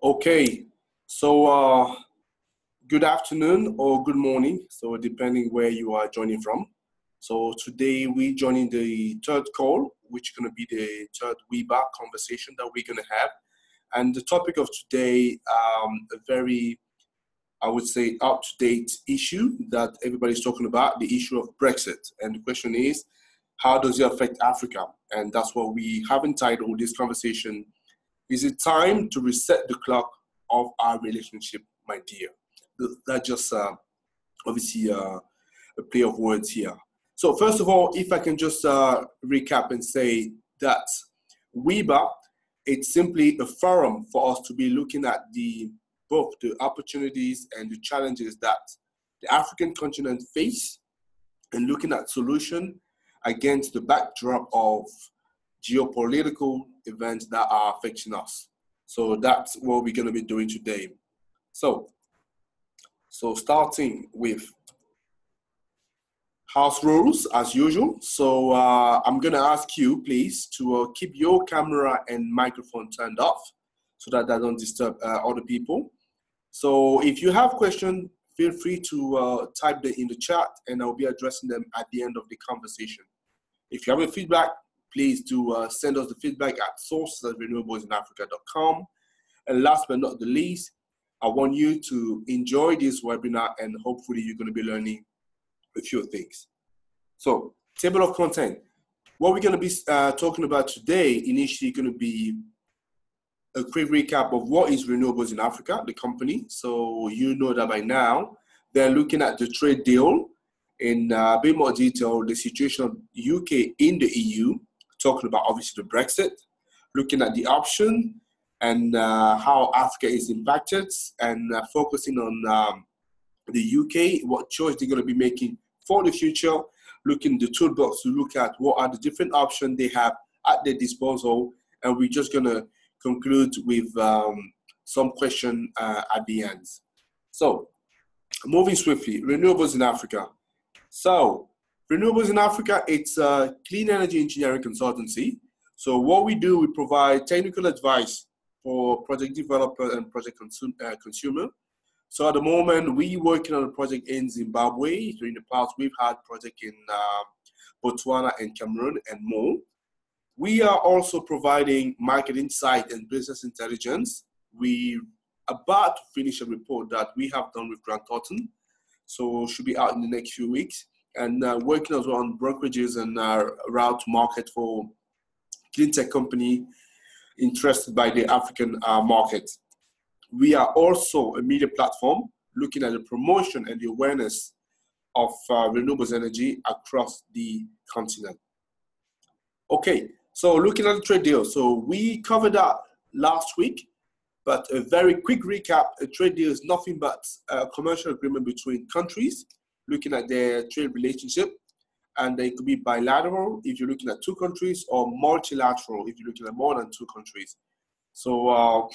Okay, so good afternoon or good morning, so depending where you are joining from. So today we joining the third call, which is going to be the third WeBar conversation that we're going to have. And the topic of today, a very, I would say, up-to-date issue that everybody's talking about, the issue of Brexit. And the question is, how does it affect Africa? And that's what we have entitled this conversation. Is it time to reset the clock of our relationship, my dear? That just obviously a play of words here. So first of all, if I can just recap and say that WeBar, it's simply a forum for us to be looking at both the opportunities and the challenges that the African continent face and looking at solution against the backdrop of geopolitical events that are affecting us. So that's what we're going to be doing today. So starting with house rules as usual. So I'm going to ask you, please, to keep your camera and microphone turned off so that don't disturb other people. So if you have questions, feel free to type them in the chat and I'll be addressing them at the end of the conversation. If you have a feedback, please do send us the feedback at sources@renewablesInAfrica.com. And last but not the least, I want you to enjoy this webinar and hopefully you're going to be learning a few things. So, table of content. What we're going to be talking about today, initially going to be a quick recap of what is Renewables in Africa, the company. So you know that by now. They're looking at the trade deal in a bit more detail, the situation of UK in the EU, talking about obviously the Brexit, looking at the option and how Africa is impacted and focusing on the UK, what choice they're going to be making for the future, looking at the toolbox to look at what are the different options they have at their disposal. And we're just going to conclude with some question at the end. So moving swiftly, renewables in Africa. So Renewables in Africa, it's a clean energy engineering consultancy. So what we do, we provide technical advice for project developer and project consumer. So at the moment, we're working on a project in Zimbabwe. So in the past, we've had project in Botswana and Cameroon and more. We are also providing market insight and business intelligence. We are about to finish a report that we have done with Grant Thornton. So should be out in the next few weeks. And working as well on brokerages and route to market for clean tech company interested by the African market. We are also a media platform looking at the promotion and the awareness of renewables energy across the continent. Okay, so looking at the trade deal. So we covered that last week, but a very quick recap, a trade deal is nothing but a commercial agreement between countries looking at their trade relationship, and it could be bilateral if you're looking at two countries or multilateral if you're looking at more than two countries. So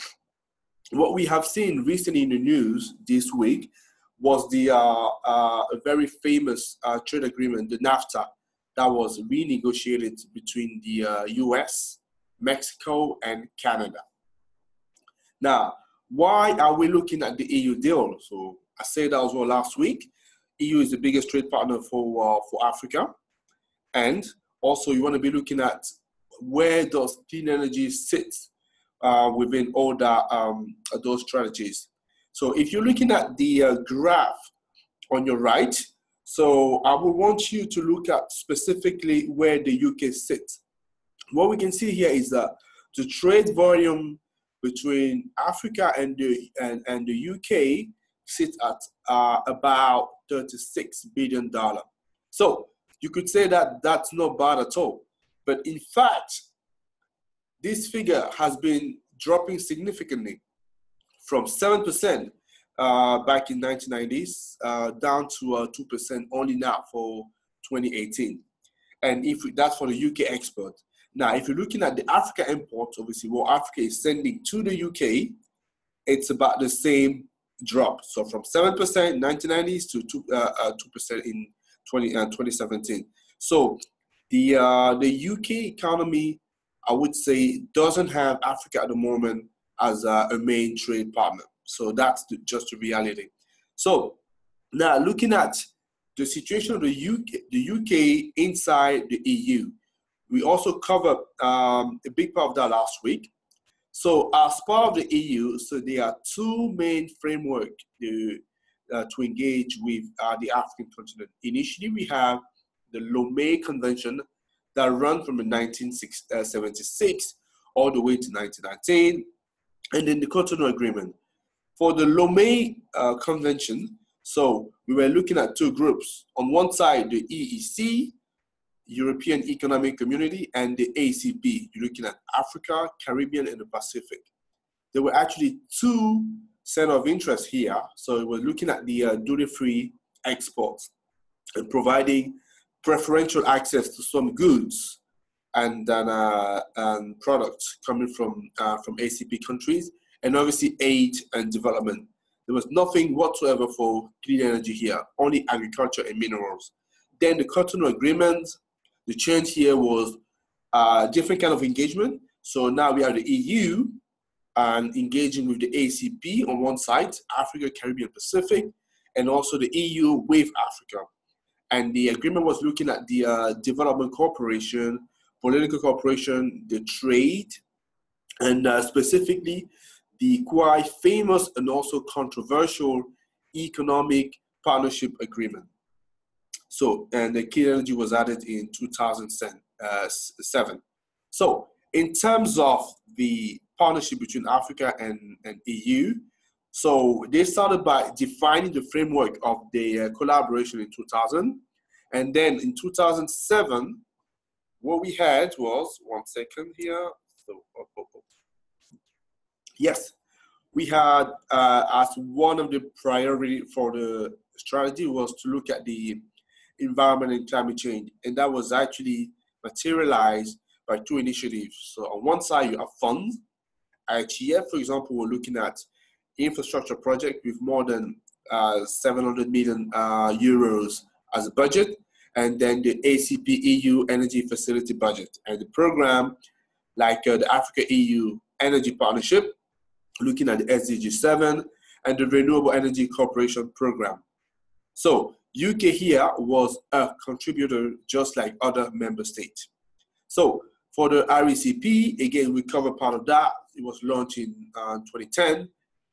what we have seen recently in the news this week was a very famous trade agreement, the NAFTA, that was renegotiated between the US, Mexico, and Canada. Now, why are we looking at the EU deal? So I said that as well last week. EU is the biggest trade partner for Africa. And also you want to be looking at where does clean energy sit within all those strategies. So if you're looking at the graph on your right, so I will want you to look at specifically where the UK sits. What we can see here is that the trade volume between Africa and the UK sits at about $36 billion. So you could say that that's not bad at all. But in fact, this figure has been dropping significantly from 7% back in 1990s down to 2% only now for 2018. And if that's for the UK export. Now, if you're looking at the Africa import, obviously what Africa is sending to the UK, it's about the same drop. So from 7% in 1990s to 2% in 2017. So the UK economy, I would say, doesn't have Africa at the moment as a main trade partner. So that's just the reality. So now looking at the situation of the UK inside the EU, we also covered a big part of that last week. So as part of the EU, so there are two main frameworks to engage with the African continent. Initially, we have the Lomé Convention that ran from 1976 all the way to 1919, and then the Cotonou Agreement. For the Lomé Convention, so we were looking at two groups. On one side, the EEC, European Economic Community, and the ACP. You're looking at Africa, Caribbean, and the Pacific. There were actually two set of interests here. So we're looking at the duty-free exports and providing preferential access to some goods and products coming from ACP countries, and obviously aid and development. There was nothing whatsoever for clean energy here, only agriculture and minerals. Then the Cotonou Agreement, the change here was a different kind of engagement. So now we have the EU and engaging with the ACP on one side, Africa, Caribbean, Pacific, and also the EU with Africa. And the agreement was looking at the development cooperation, political cooperation, the trade, and specifically the quite famous and also controversial economic partnership agreement. So, and the clean energy was added in 2007. So, in terms of the partnership between Africa and EU, so they started by defining the framework of the collaboration in 2000. And then in 2007, what we had was, one second here. So, yes, we had as one of the priority for the strategy was to look at the environment and climate change. And that was actually materialized by two initiatives. So on one side, you have funds. IGF, for example, we're looking at infrastructure project with more than 700 million euros as a budget. And then the ACP EU Energy Facility budget. And the program, like the Africa EU Energy Partnership, looking at the SDG 7 and the Renewable Energy Cooperation Program. So UK here was a contributor just like other member states. So for the RECP, again, we covered part of that. It was launched in 2010,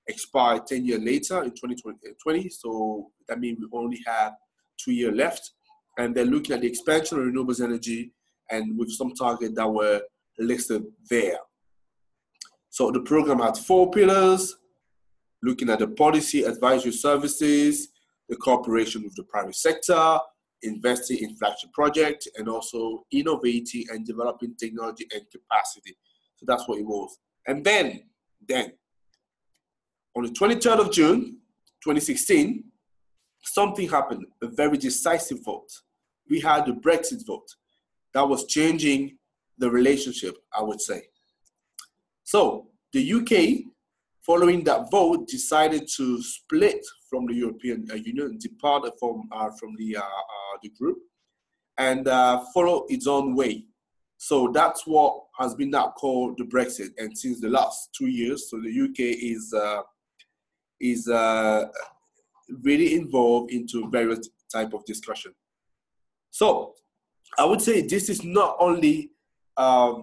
expired 10 years later in 2020. So that means we only have 2 years left. And they're looking at the expansion of renewables energy and with some targets that were listed there. So the program had 4 pillars, looking at the policy advisory services, the cooperation with the private sector, investing in flagship projects, and also innovating and developing technology and capacity. So that's what it was. And then on the 23rd of June, 2016, something happened, a very decisive vote. We had the Brexit vote that was changing the relationship, I would say. So the UK, following that vote, decided to split from the European Union, depart from the group, and follow its own way. So that's what has been now called the Brexit. And since the last 2 years, so the UK is really involved into various type of discussion. So I would say this is not only a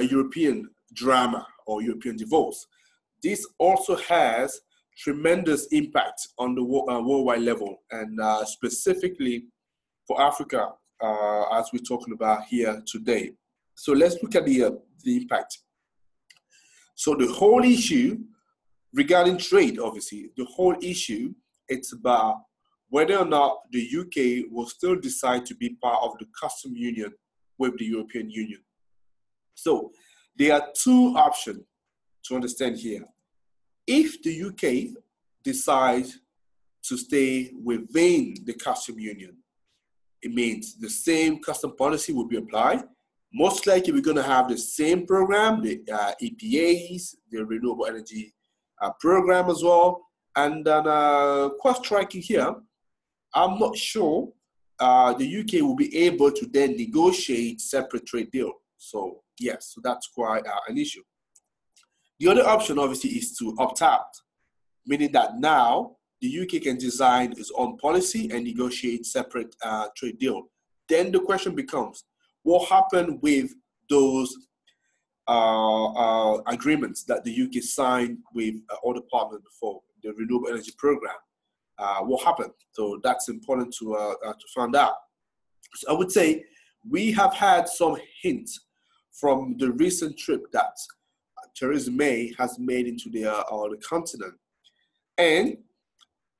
European drama or European divorce. This also has tremendous impact on the worldwide level, and specifically for Africa, as we're talking about here today. So let's look at the impact. So the whole issue regarding trade, obviously, the whole issue, it's about whether or not the UK will still decide to be part of the customs union with the European Union. So there are two options to understand here. If the UK decides to stay within the customs union, it means the same custom policy will be applied. Most likely we're going to have the same program, the EPAs, the renewable energy program as well. And then quite striking here, I'm not sure the UK will be able to then negotiate separate trade deal. So yes, so that's quite an issue. The other option, obviously, is to opt out, meaning that now the UK can design its own policy and negotiate separate trade deal. Then the question becomes, what happened with those agreements that the UK signed with other partners before, the renewable energy program? What happened? So that's important to find out. So I would say we have had some hints from the recent trip that Theresa May has made into the continent. And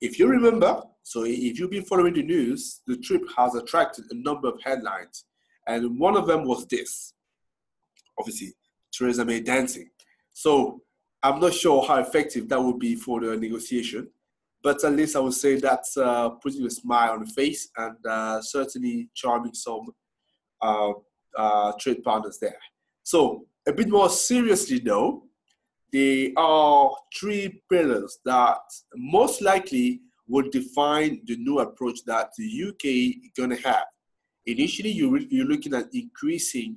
if you remember, so if you've been following the news, the trip has attracted a number of headlines. And one of them was this, obviously, Theresa May dancing. So I'm not sure how effective that would be for the negotiation, but at least I would say that's putting a smile on the face and certainly charming some trade partners there. So a bit more seriously though, there are three pillars that most likely will define the new approach that the UK is going to have. Initially, you're looking at increasing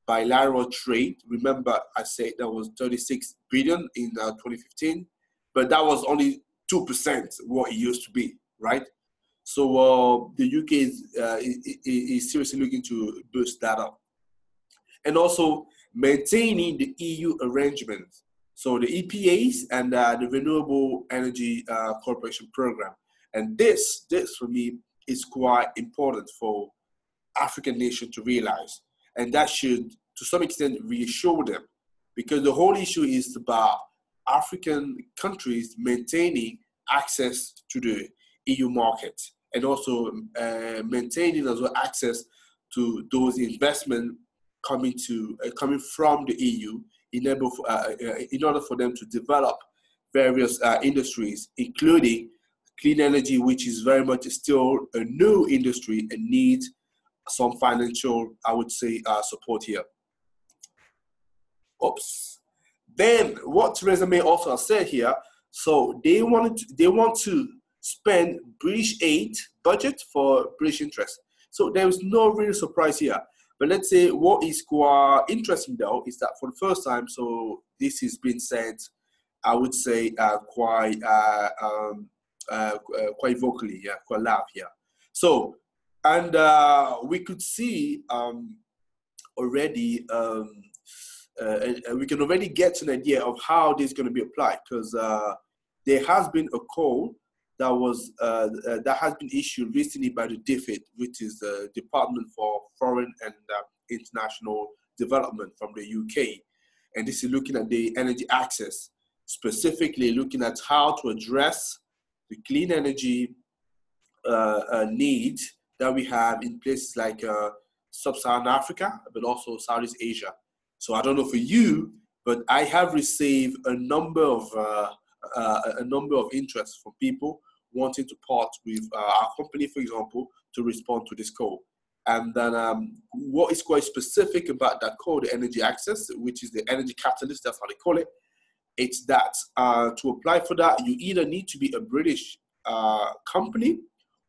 bilateral trade. Remember, I said that was 36 billion in 2015, but that was only 2% what it used to be, right? So the UK is seriously looking to boost that up. And also maintaining the EU arrangements. So the EPAs and the Renewable Energy Corporation Program. And this for me is quite important for African nations to realize. And that should, to some extent, reassure them. Because the whole issue is about African countries maintaining access to the EU market and also maintaining as well access to those investments coming from the EU in order for them to develop various industries, including clean energy, which is very much still a new industry and needs some financial, I would say, support here. Oops. Then what Theresa May also said here, so they want to spend British aid budget for British interests. So there is no real surprise here. But let's say what is quite interesting though is that for the first time, so this has been said, I would say quite vocally, yeah, quite loud here. So, and we could see already, we can already get an idea of how this is going to be applied, because there has been a call that has been issued recently by the DFID, which is the Department for Foreign and International Development from the UK. And this is looking at the energy access, specifically looking at how to address the clean energy needs that we have in places like Sub-Saharan Africa, but also Southeast Asia. So I don't know for you, but I have received a number of interests from people wanting to part with our company, for example, to respond to this call. And then what is quite specific about that call, the energy access, which is the energy catalyst, that's how they call it, it's that to apply for that, you either need to be a British company,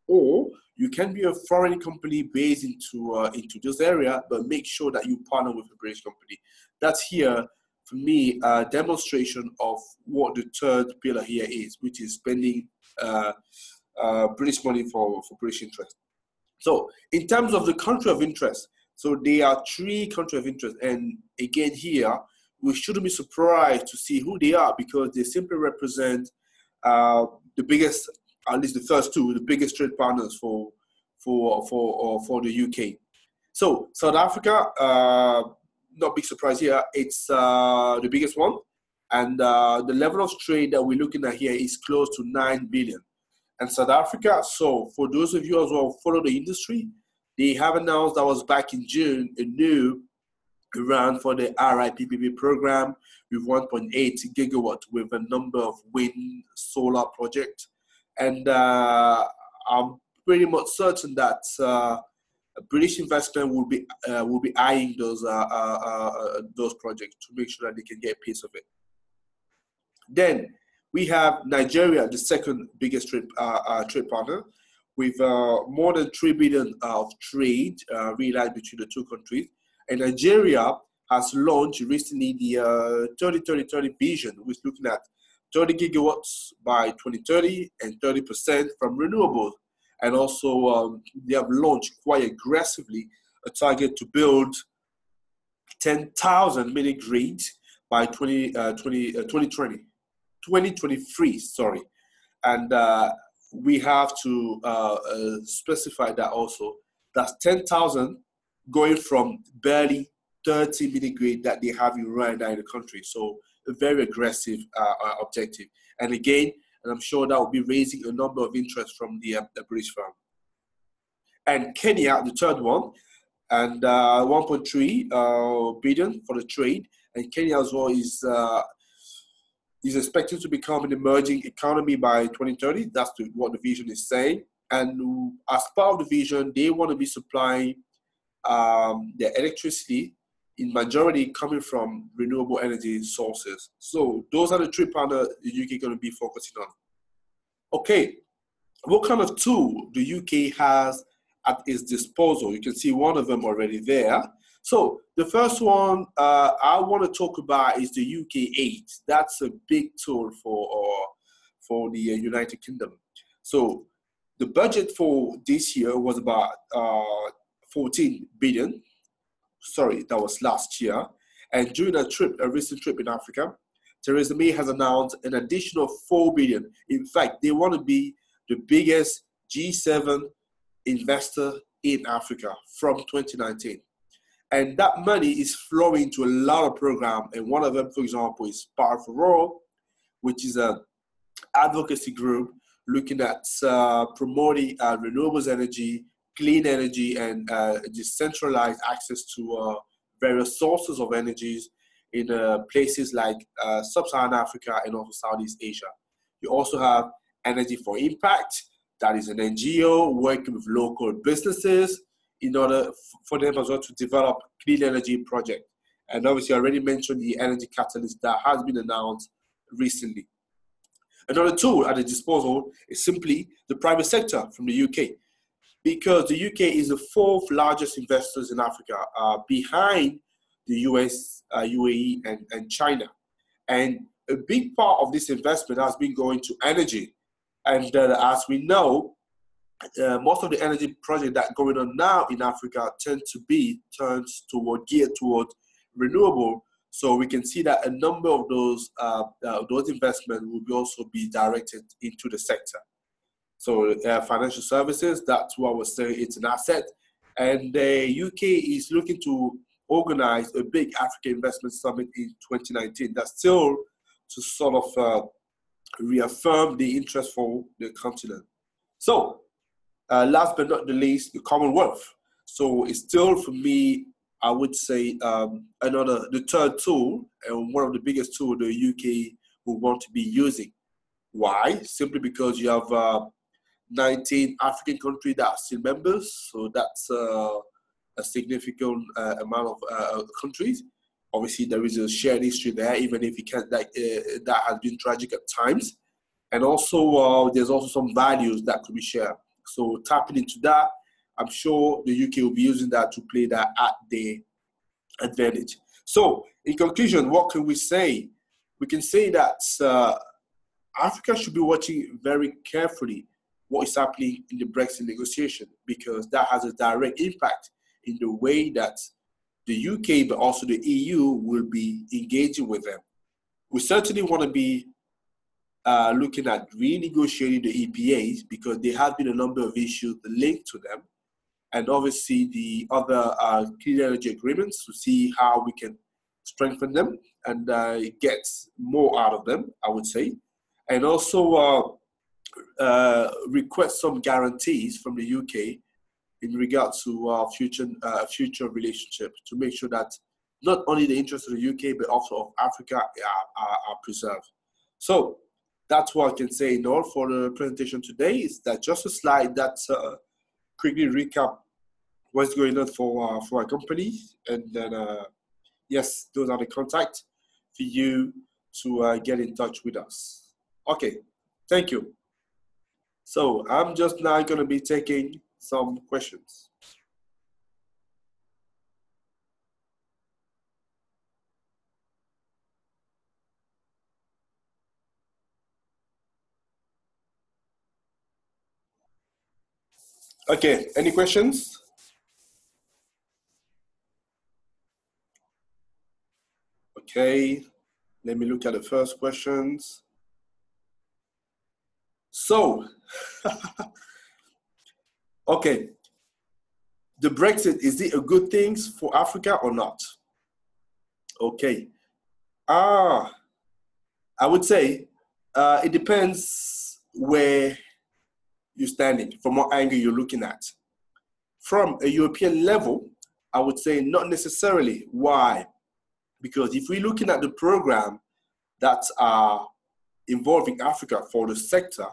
or you can be a foreign company based into this area, but make sure that you partner with a British company. That's here, for me, a demonstration of what the third pillar here is, which is spending British money for British interest. So in terms of the country of interest, so there are three countries of interest. And again here, we shouldn't be surprised to see who they are, because they simply represent the biggest, at least the first two, the biggest trade partners for the UK. So South Africa, not big surprise here, it's the biggest one. And the level of trade that we're looking at here is close to 9 billion. And South Africa, so for those of you as well who follow the industry, they have announced, that was back in June, a new round for the RIPPP program with 1.8 gigawatt with a number of wind, solar projects. And I'm pretty much certain that British investment will be eyeing those projects to make sure that they can get a piece of it. Then we have Nigeria, the second biggest trade partner, with more than 3 billion of trade realized between the two countries. And Nigeria has launched recently the 30-30-30 vision, which is looking at 30 gigawatts by 2030 and 30% from renewables. And also, they have launched quite aggressively a target to build 10,000 mini grids by 2023, sorry. And we have to specify that also. That's 10,000 going from barely 30 mini grid that they have right now in the country. So a very aggressive objective. And again, and I'm sure that will be raising a number of interest from the British firm. And Kenya, the third one, and 1.3 billion for the trade. And Kenya as well is expected to become an emerging economy by 2030. That's what the vision is saying. And as part of the vision, they want to be supplying their electricity in majority coming from renewable energy sources. So those are the three partners the UK is going to be focusing on. Okay, what kind of tool the UK has at its disposal? You can see one of them already there. So the first one I want to talk about is the UK 8. That's a big tool for the United Kingdom. So the budget for this year was about 14 billion. Sorry, that was last year. And during a recent trip in Africa, Theresa May has announced an additional 4 billion. In fact, they want to be the biggest G7 investor in Africa from 2019. And that money is flowing to a lot of programs. And one of them, for example, is Power for All, which is an advocacy group looking at promoting renewables energy, clean energy, and decentralized access to various sources of energies in places like Sub-Saharan Africa and also Southeast Asia. You also have Energy for Impact, that is an NGO working with local businesses in order for them as well to develop clean energy projects. And obviously I already mentioned the energy catalyst that has been announced recently. Another tool at the disposal is simply the private sector from the UK, because the UK is the fourth largest investors in Africa, behind the US, UAE, and China. And a big part of this investment has been going to energy. And as we know, most of the energy projects that are going on now in Africa tend to be geared toward renewable. So we can see that a number of those investments will also be directed into the sector. So financial services, that's what I was saying, it's an asset. And the UK is looking to organize a big Africa Investment Summit in 2019. That's still to sort of reaffirm the interest for the continent. So last but not the least, the Commonwealth. So it's still, for me, I would say the third tool, and one of the biggest tools the UK will want to be using. Why? Simply because you have 19 African countries that are still members, so that's a significant amount of countries. Obviously, there is a shared history there, even if that has been tragic at times. And also, there's also some values that could be shared. So tapping into that, I'm sure the UK will be using that to play that at their advantage. So in conclusion, what can we say? We can say that Africa should be watching very carefully what is happening in the Brexit negotiation, because that has a direct impact in the way that the UK, but also the EU, will be engaging with them. We certainly want to be looking at renegotiating the EPAs, because there have been a number of issues linked to them, and obviously the other clean energy agreements, to see how we can strengthen them and get more out of them, I would say. And also request some guarantees from the UK in regards to our future relationship, to make sure that not only the interests of the UK, but also of Africa are preserved. So that's what I can say in all for the presentation today. Is that just a slide that quickly recap what's going on for our company, and then yes, those are the contacts for you to get in touch with us. Okay, thank you. So I'm just now going to be taking some questions. Okay, any questions? Okay, let me look at the first questions. So, okay, the Brexit, is it a good thing for Africa or not? Okay. Ah, I would say it depends where you're standing, from what angle you're looking at. From a European level, I would say not necessarily. Why? Because if we're looking at the program that are involving Africa for the sector,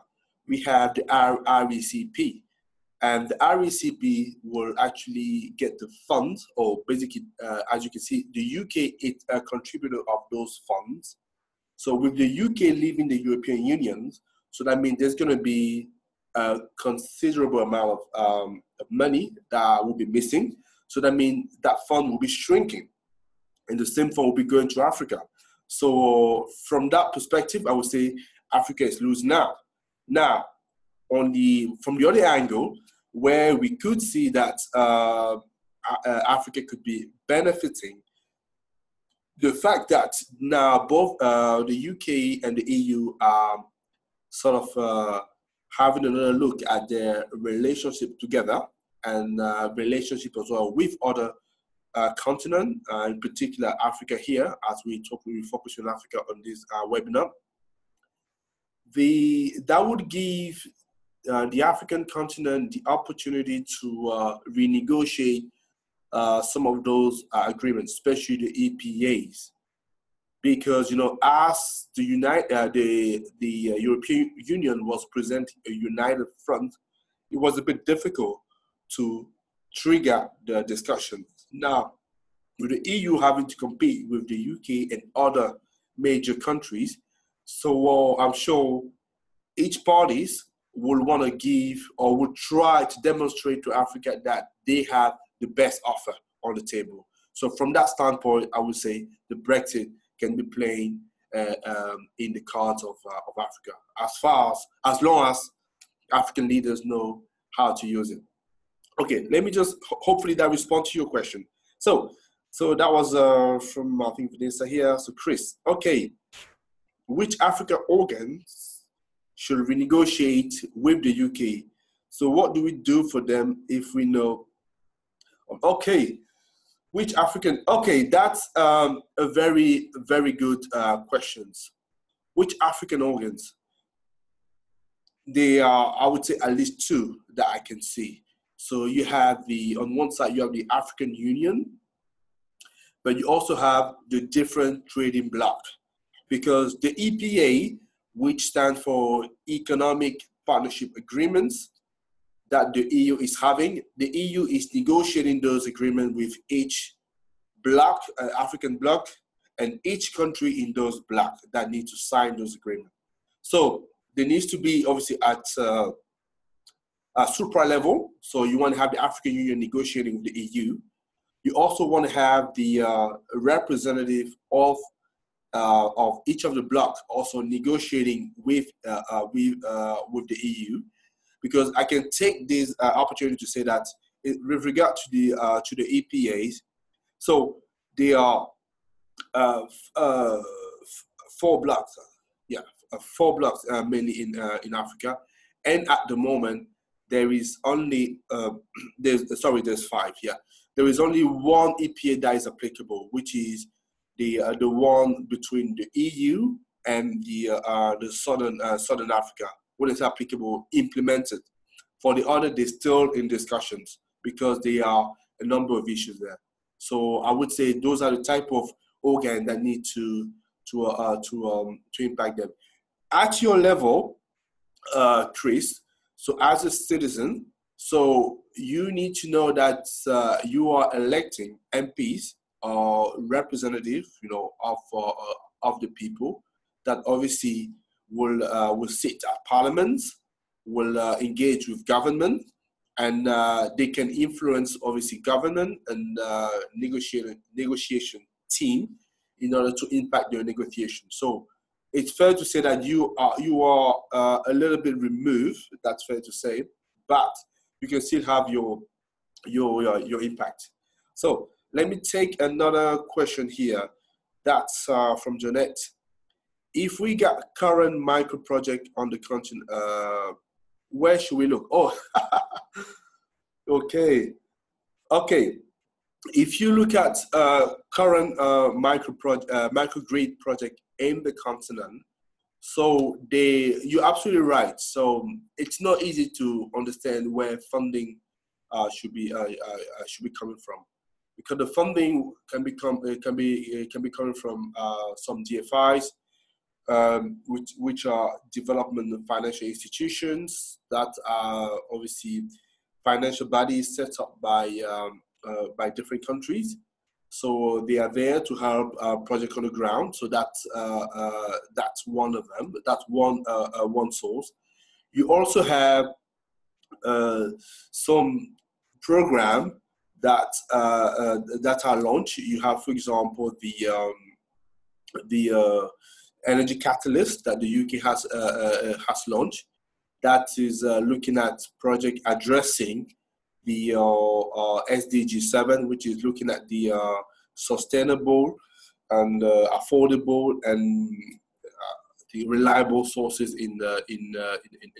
we have the RECP. And the RECP will actually get the funds, or basically, as you can see, the UK is a contributor of those funds. So with the UK leaving the European Union, so that means there's going to be a considerable amount of money that will be missing. So that means that fund will be shrinking, and the same fund will be going to Africa. So from that perspective, I would say Africa is losing out. Now, from the other angle, where we could see that Africa could be benefiting, the fact that now both the UK and the EU are sort of having another look at their relationship together, and relationship as well with other continent, in particular Africa here, as we focus on Africa on this webinar. That would give the African continent the opportunity to renegotiate some of those agreements, especially the EPAs, because as the European Union was presenting a united front, it was a bit difficult to trigger the discussion. Now, with the EU having to compete with the UK and other major countries, so I'm sure each parties will want to give or will try to demonstrate to Africa that they have the best offer on the table. So from that standpoint, I would say the Brexit can be playing in the cards of Africa, as long as African leaders know how to use it. Okay, let me just, hopefully that responds to your question. So that was from, I think, Vanessa here. So Chris, okay, which Africa organs should renegotiate with the UK? So what do we do for them if we know? Okay, which African? Okay, that's a very, very good questions. Which African organs? They are, I would say, at least two that I can see. So you have on one side, you have the African Union, but you also have the different trading bloc, because the EPA, which stands for Economic Partnership Agreements, that the EU is having, the EU is negotiating those agreements with each bloc, African bloc, and each country in those blocs that need to sign those agreements. So there needs to be, obviously, at a supra level. So you want to have the African Union negotiating with the EU. You also want to have the representative of each of the blocs also negotiating with the EU, because I can take this opportunity to say that with regard to the EPAs, so there are 4 blocs, four blocs mainly in Africa, and at the moment there is only there's 5. Yeah, there is only one EPA that is applicable, which is the one between the EU and the Southern Africa, when it's applicable, implemented. For the other, they're still in discussions because there are a number of issues there. So I would say those are the type of organ that need to impact them. At your level, Chris, so as a citizen, so you need to know that you are electing MPs or representatives, of the people that obviously will sit at parliaments, will engage with government, and they can influence obviously government and negotiation team in order to impact their negotiation. So it's fair to say that you are a little bit removed. That's fair to say, but you can still have your impact. So let me take another question here. That's from Jeanette. If we got current micro project on the continent, where should we look? Oh, okay. Okay. If you look at current microgrid project in the continent, so you're absolutely right. So it's not easy to understand where funding should be coming from, because the funding can be coming from some DFIs, which are development and financial institutions that are obviously financial bodies set up by different countries. So they are there to help project on the ground. So that's one of them. That's one source. You also have some program that are launched. You have, for example, the energy catalyst that the UK has launched. That is looking at project addressing the SDG 7, which is looking at the sustainable and affordable and the reliable sources in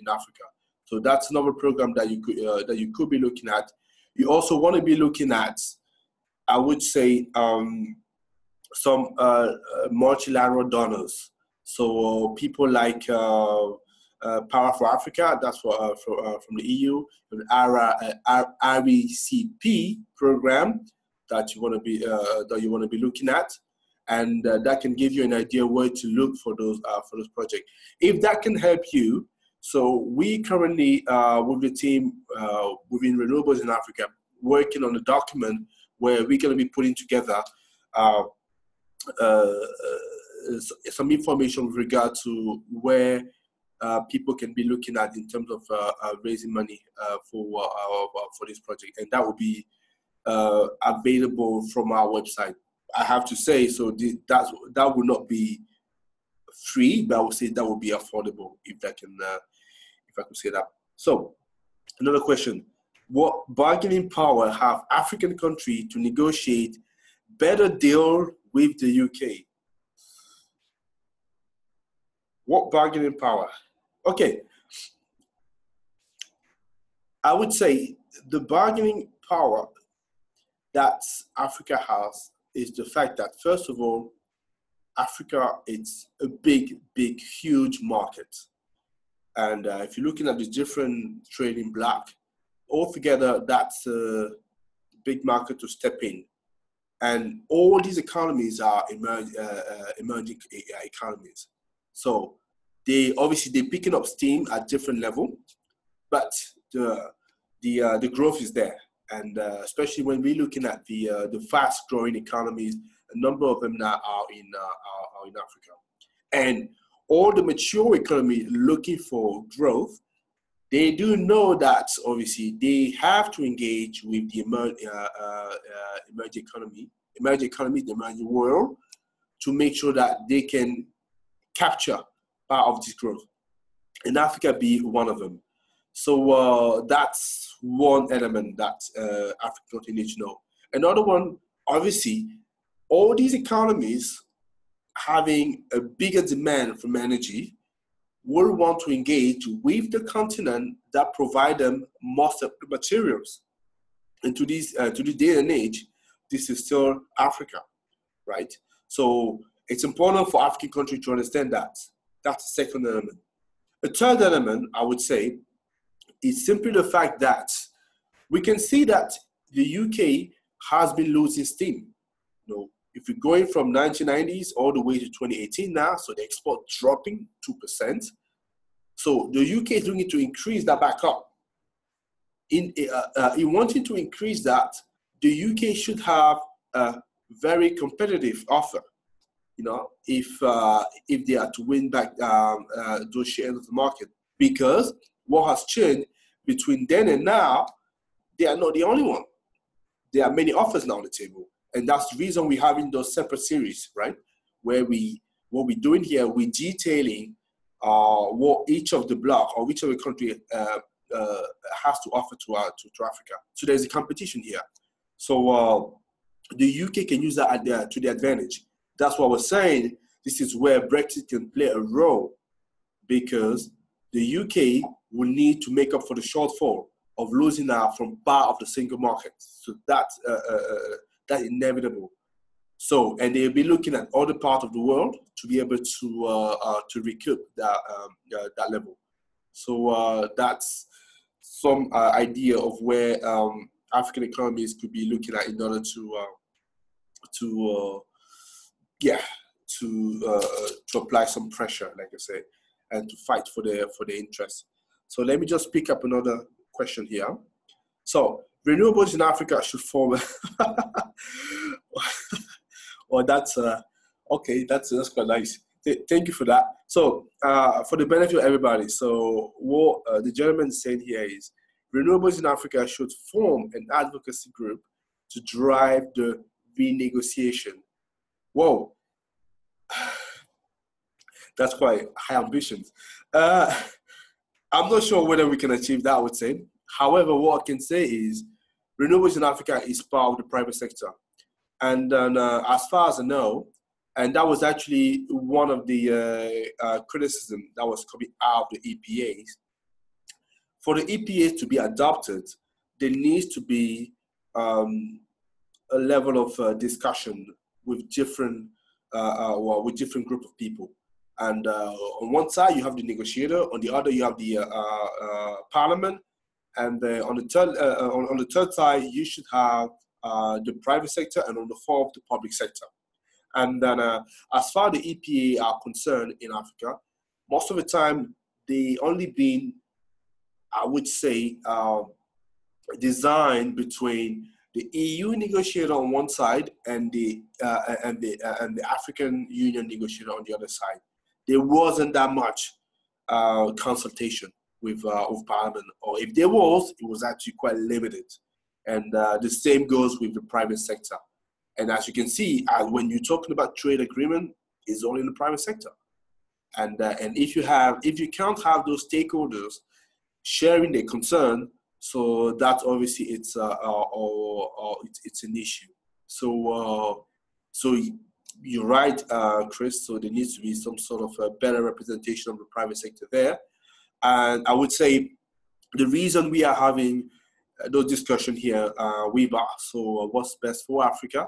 Africa. So that's another program that you could be looking at. You also want to be looking at, I would say, some multilateral donors. So people like Power for Africa, that's from the EU, the RECP program that you want to be looking at, and that can give you an idea where to look for those projects. If that can help you, so we currently with the team within Renewables in Africa working on a document where we're going to be putting together some information with regard to where people can be looking at in terms of raising money for this project, and that will be available from our website. I have to say, so that will not be free, but I would say that will be affordable, if I can say that. So, another question: what bargaining power have African countries to negotiate better deal with the UK? What bargaining power? Okay, I would say the bargaining power that Africa has is the fact that, first of all, Africa is a big, huge market. And if you're looking at the different trading bloc, altogether, that's a big market to step in. And all these economies are emerging economies. So they're picking up steam at different level, but the growth is there. And especially when we're looking at the fast growing economies, a number of them now are in Africa. And all the mature economy looking for growth, they do know that obviously they have to engage with the emerging economies, the emerging world, to make sure that they can capture part of this growth. And Africa be one of them. So that's one element that Africa needs to know. Another one, obviously, all these economies having a bigger demand from energy will want to engage with the continent that provide them most of the materials. And to this day and age, this is still Africa, right? So it's important for African countries to understand that. That's the second element. A third element, I would say, is simply the fact that we can see that the UK has been losing steam. You know, if we're going from 1990s all the way to 2018 now, so the export dropping 2%. So the UK is looking to increase that back up. In wanting to increase that, the UK should have a very competitive offer. You know, if they are to win back those shares of the market, because what has changed between then and now, they are not the only one. There are many offers now on the table, and that's the reason we're having those separate series, right? Where what we're doing here, we're detailing what each of the bloc or which of the country has to offer to Africa. So there's a competition here. So the UK can use that to the advantage. That's what we're saying. This is where Brexit can play a role, because the UK will need to make up for the shortfall of losing out from part of the single market. So that's inevitable. So, and they'll be looking at other parts of the world to be able to recoup that level. So that's some idea of where African economies could be looking at in order to apply some pressure, like I say, and to fight for their interests. So let me just pick up another question here. So renewables in Africa should form. Well, that's okay. That's quite nice. Thank you for that. So for the benefit of everybody, so what the gentleman is saying here is renewables in Africa should form an advocacy group to drive the renegotiation. Whoa, that's quite high ambitions. I'm not sure whether we can achieve that, I would say. However, what I can say is renewables in Africa is part of the private sector. And as far as I know, and that was actually one of the criticism that was coming out of the EPAs. For the EPAs to be adopted, there needs to be a level of discussion with different group of people. And on one side, you have the negotiator. On the other, you have the parliament. And on the third side, you should have the private sector, and on the fourth, the public sector. And then as far as the EPA are concerned in Africa, most of the time, they only been, I would say, designed between the EU negotiator on one side and the African Union negotiator on the other side. There wasn't that much consultation with Parliament, or if there was, it was actually quite limited. And the same goes with the private sector. And as you can see, when you're talking about trade agreement, it's only in the private sector. And if you can't have those stakeholders sharing their concern, so that obviously it's an issue. So you're right, Chris. So there needs to be some sort of a better representation of the private sector there. And I would say the reason we are having those discussions here, WIBA, so what's best for Africa,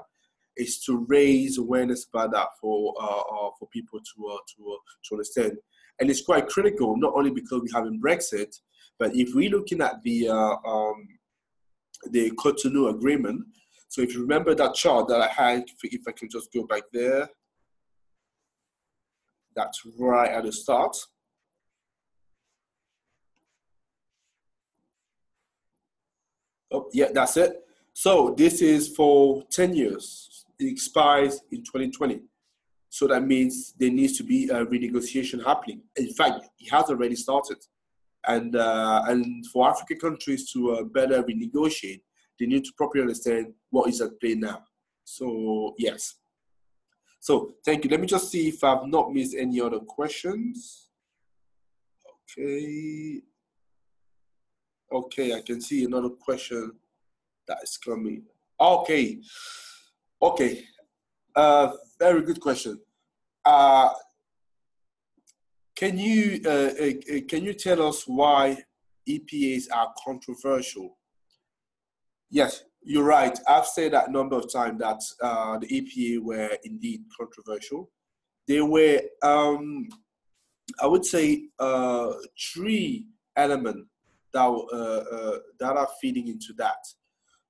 is to raise awareness about that for people to understand. And it's quite critical, not only because we're having Brexit, but if we're looking at the Cotonou agreement. So if you remember that chart that I had, if I can just go back there, that's right at the start. Oh, yeah, that's it. So this is for 10 years. It expires in 2020. So that means there needs to be a renegotiation happening. In fact, it has already started. And for African countries to better renegotiate, they need to properly understand what is at play now. So, yes. So, thank you. Let me just see if I've not missed any other questions. Okay. Okay, I can see another question that is coming. Okay. Okay. Very good question. Can you tell us why EPAs are controversial? Yes, you're right. I've said that a number of times that the EPA were indeed controversial. They were, I would say, three elements that are feeding into that.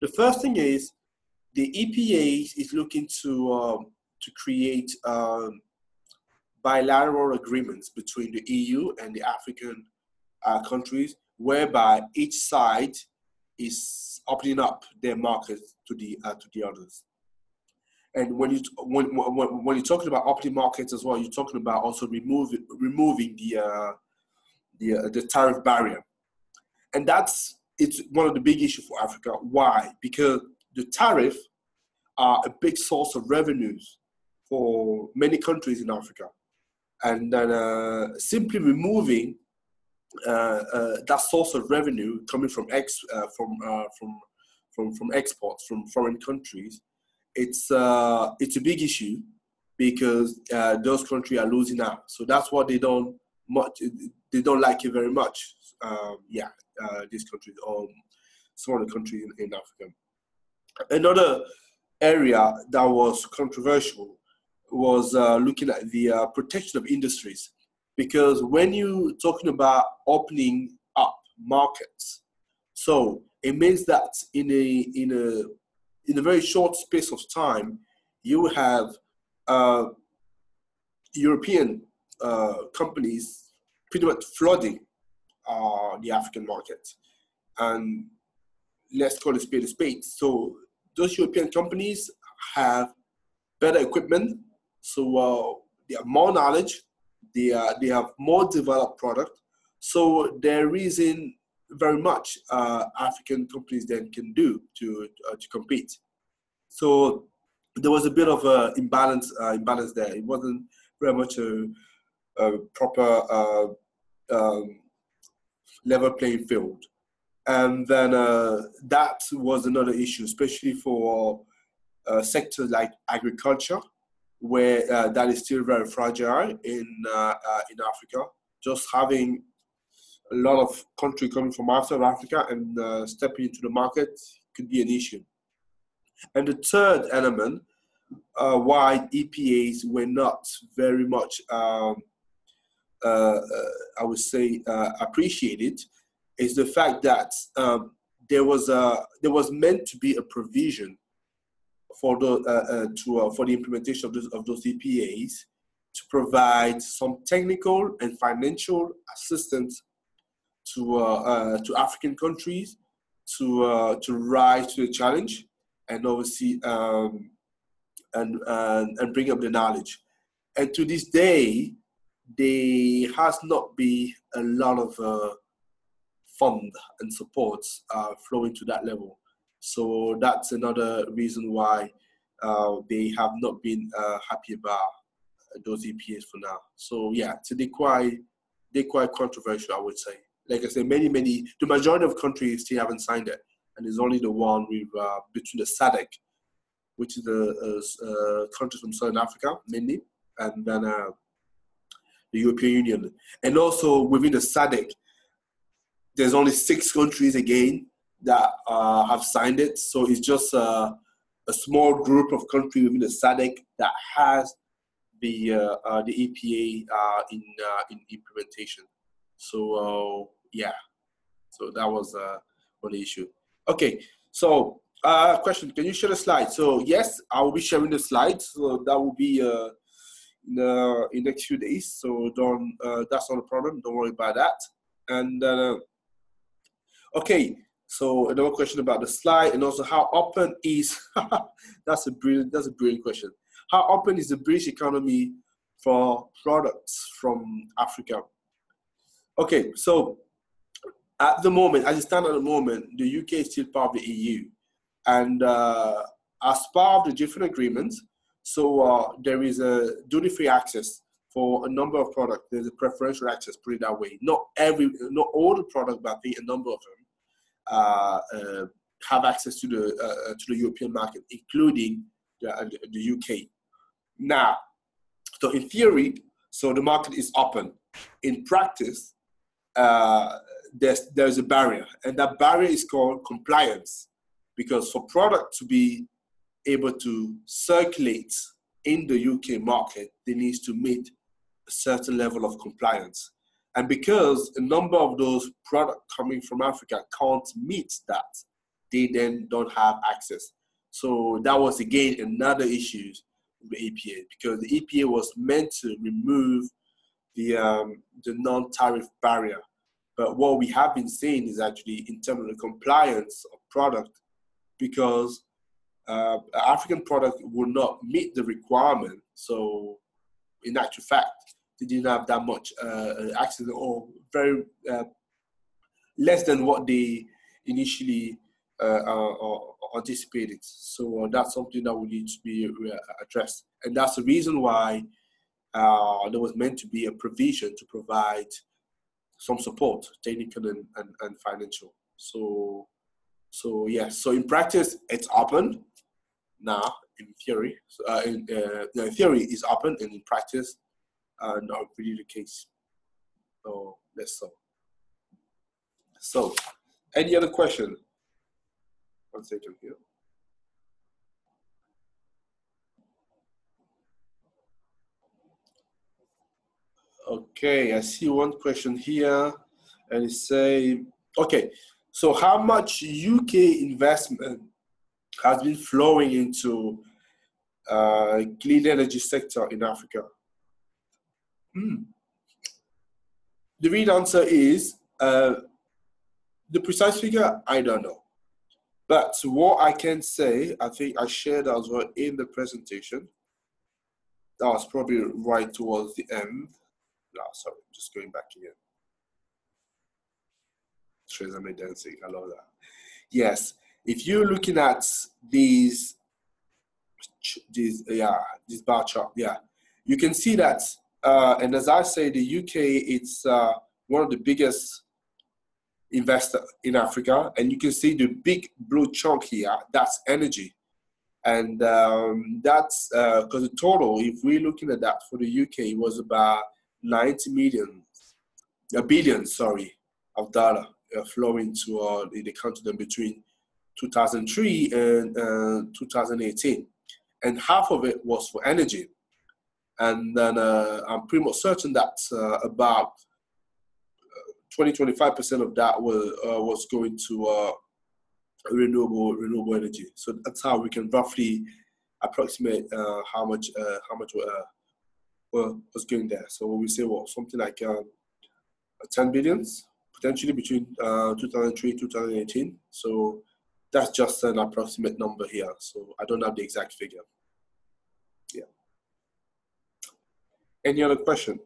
The first thing is the EPA is looking to create bilateral agreements between the EU and the African countries, whereby each side is opening up their markets to the others. And when you're talking about opening markets as well, you're talking about also removing the tariff barrier, and it's one of the big issues for Africa. Why? Because the tariff are a big source of revenues for many countries in Africa. And then simply removing that source of revenue coming from exports from foreign countries, it's a big issue because those countries are losing out. So that's what they don't like it very much. These countries, some of the countries in Africa. Another area that was controversial was looking at the protection of industries, because when you're talking about opening up markets, so it means that in a very short space of time, you have European companies pretty much flooding the African market, and let's call it spade a spade. So those European companies have better equipment, so they have more knowledge, they have more developed product. So there isn't very much African companies then can do to compete. So there was a bit of an imbalance there. It wasn't very much a proper level playing field. And then that was another issue, especially for sectors like agriculture, where that is still very fragile in Africa. Just having a lot of country coming from outside Africa and stepping into the market could be an issue. And the third element, why EPAs were not very much, I would say, appreciated, is the fact that there was meant to be a provision for the implementation of those EPAs to provide some technical and financial assistance to African countries to rise to the challenge, and obviously and bring up the knowledge. And to this day, there has not been a lot of fund and support flowing to that level. So that's another reason why they have not been happy about those EPAs for now. So yeah, so they're quite controversial, I would say. Like I said, the majority of countries still haven't signed it, and it's only the one with between the SADC, which is the countries from Southern Africa mainly, and then the European Union. And also within the SADC, there's only 6 countries again that have signed it. So it's just a small group of countries within the SADC that has the EPA in implementation. So so that was one issue. Okay, so question: can you share the slide? So yes, I will be sharing the slides. So that will be in the next few days. So don't that's not a problem. Don't worry about that. And okay, so another question about the slide, and also how open is that's a brilliant question. How open is the British economy for products from Africa? Okay, so at the moment, as it stands at the moment, the UK is still part of the EU, and as part of the different agreements, so there is a duty-free access for a number of products. There's a preferential access, put it that way. Not all the products, but I think a number of them have access to the European market, including the UK. Now, so in theory, so the market is open. In practice, there's a barrier, and that barrier is called compliance. Because for product to be able to circulate in the UK market, they need to meet a certain level of compliance. And because a number of those products coming from Africa can't meet that, they then don't have access. So that was again another issue with the EPA, because the EPA was meant to remove the non-tariff barrier. But what we have been saying is actually in terms of the compliance of product, because African product will not meet the requirement. So in actual fact, they didn't have that much access, or very less than what they initially anticipated. So that's something that will need to be addressed. And that's the reason why there was meant to be a provision to provide some support, technical and financial. So yes, so in practice, it's open now. In theory, in theory, it's open, and in practice, not really the case. So that's so. So, any other question? One second here. Okay, I see one question here, and it say, okay, so how much UK investment has been flowing into clean energy sector in Africa? The real answer is the precise figure, I don't know. But what I can say, I think I shared as well in the presentation. That was probably right towards the end. No, sorry, just going back again. Tresemme dancing, I love that. Yes, if you're looking at these bar chart, yeah, you can see that. And as I say, the UK, it's one of the biggest investor in Africa, and you can see the big blue chunk here. That's energy, and that's because the total, if we're looking at that for the UK, it was about 90 million, a billion, sorry, of dollar flowing to the continent between 2003 and 2018, and half of it was for energy. And then I'm pretty much certain that about 20-25% of that was going to renewable energy. So that's how we can roughly approximate how much was going there. So we say something like 10 billions potentially between 2003 2018. So that's just an approximate number here. So I don't have the exact figure. Yeah. Any other question?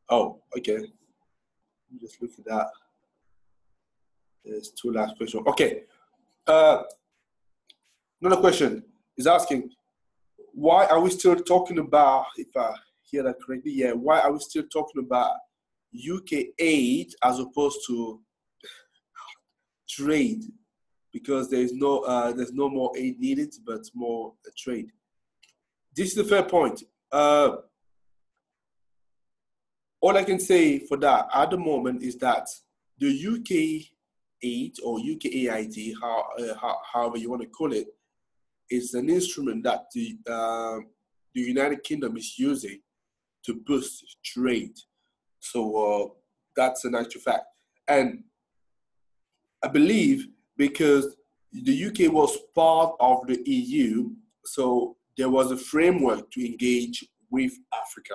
Oh, okay. Just look at that. There's two last questions. Okay. Another question is asking, why are we still talking about, if I hear that correctly, yeah, why are we still talking about UK aid as opposed to trade? Because there's no more aid needed, but more trade. This is the fair point. All I can say for that at the moment is that the UK aid or UK AID, however you want to call it, is an instrument that the United Kingdom is using to boost trade. So that's an actual fact. And I believe because the UK was part of the EU, so there was a framework to engage with Africa.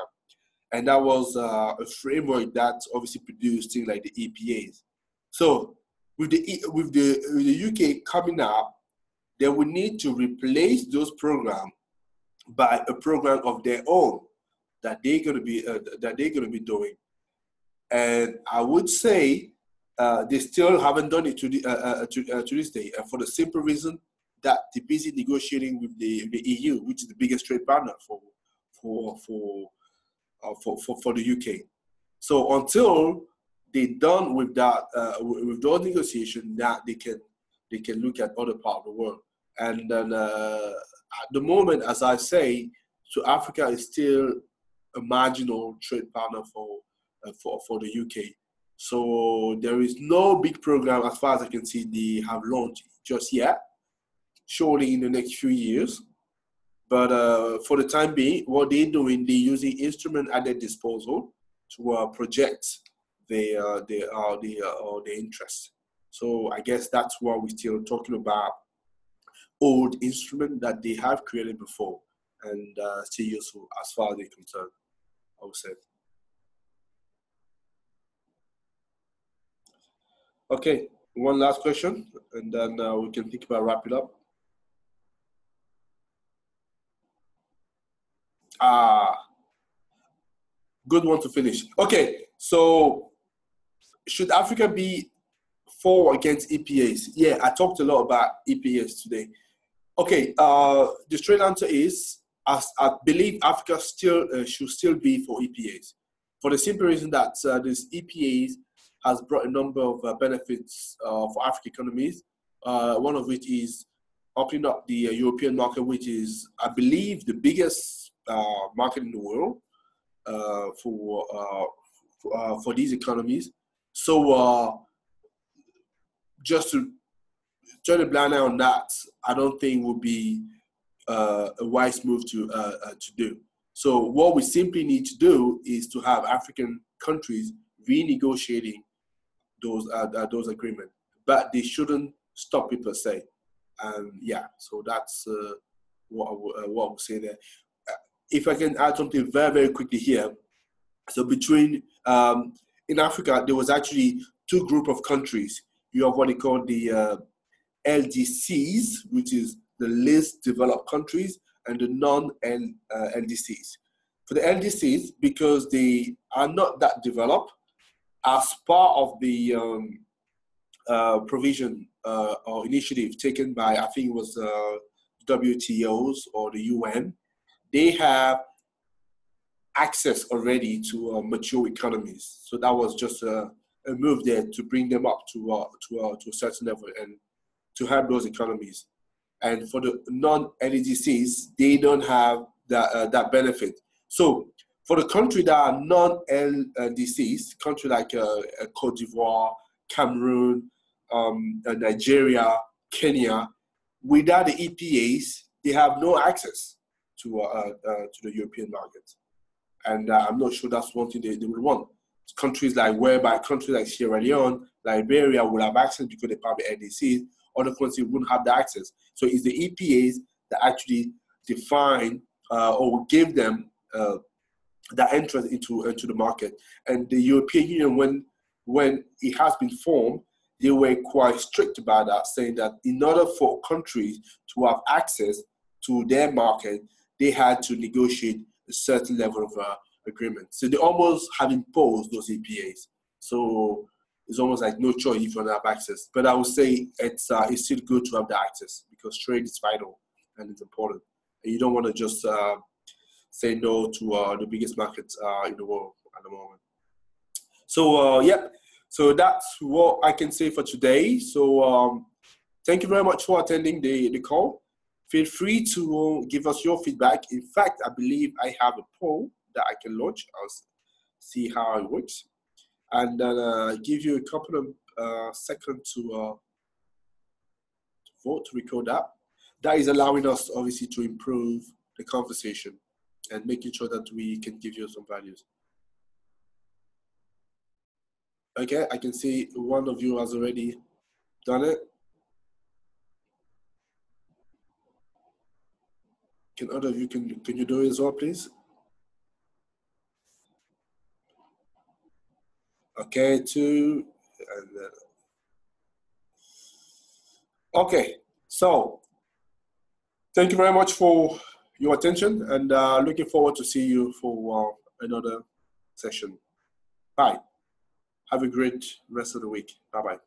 And that was a framework that obviously produced things like the EPAs. So with the UK coming out, they will need to replace those programs by a program of their own that they're going to be doing. And I would say they still haven't done it to this day, and for the simple reason that they're busy negotiating with the EU, which is the biggest trade partner for the UK. So until they're done with that, with those negotiations, that they can look at other parts of the world. And then at the moment, as I say, so Africa is still a marginal trade partner for the UK. So there is no big program, as far as I can see, they have launched just yet. Surely in the next few years. But for the time being, what they're doing, they're using instruments at their disposal to project their interest. So I guess that's why we're still talking about old instrument that they have created before and still useful as far as they're concerned, I would say. Okay, one last question, and then we can think about wrap it up. Good one to finish. Okay, so should Africa be for or against EPAs? Yeah, I talked a lot about EPAs today. Okay, the straight answer is, I believe Africa still should still be for EPAs, for the simple reason that this EPAs has brought a number of benefits for African economies. One of which is opening up the European market, which is, I believe, the biggest market in the world for these economies. So just to turn a blind eye on that, I don't think would be a wise move to do. So what we simply need to do is to have African countries renegotiating those agreements, but they shouldn't stop it per se. Yeah, so that's what I will say there. If I can add something very, very quickly here. So between, in Africa, there was actually two group of countries. You have what they call the LDCs, which is the least developed countries, and the non-LDCs. For the LDCs, because they are not that developed, as part of the provision or initiative taken by, I think it was WTOs or the UN, they have access already to mature economies. So that was just a move there to bring them up to a certain level and to help those economies. And for the non-LDCs, they don't have that benefit. So for the country that are non-LDCs, country like Cote d'Ivoire, Cameroon, Nigeria, Kenya, without the EPAs, they have no access to the European market. And I'm not sure that's one thing they would want. Countries like Sierra Leone, Liberia will have access because they probably LDCs. Other countries wouldn't have the access. So it's the EPAs that actually define or give them that entrance into the market. And the European Union, when it has been formed, they were quite strict about that, saying that in order for countries to have access to their market, they had to negotiate a certain level of agreement. So they almost have imposed those EPAs. So it's almost like no choice if you don't have access. But I would say it's still good to have the access because trade is vital and it's important. And you don't want to just say no to the biggest market in the world at the moment. So, yep. So that's what I can say for today. So thank you very much for attending the call. Feel free to give us your feedback. In fact, I believe I have a poll that I can launch. I'll see how it works. And then give you a couple of seconds to vote, to record that. That is allowing us, obviously, to improve the conversation and making sure that we can give you some values. Okay, I can see one of you has already done it. Can other of you, can you do it as well, please? Okay, two. And, okay, so thank you very much for your attention and looking forward to see you for another session. Bye. Have a great rest of the week. Bye-bye.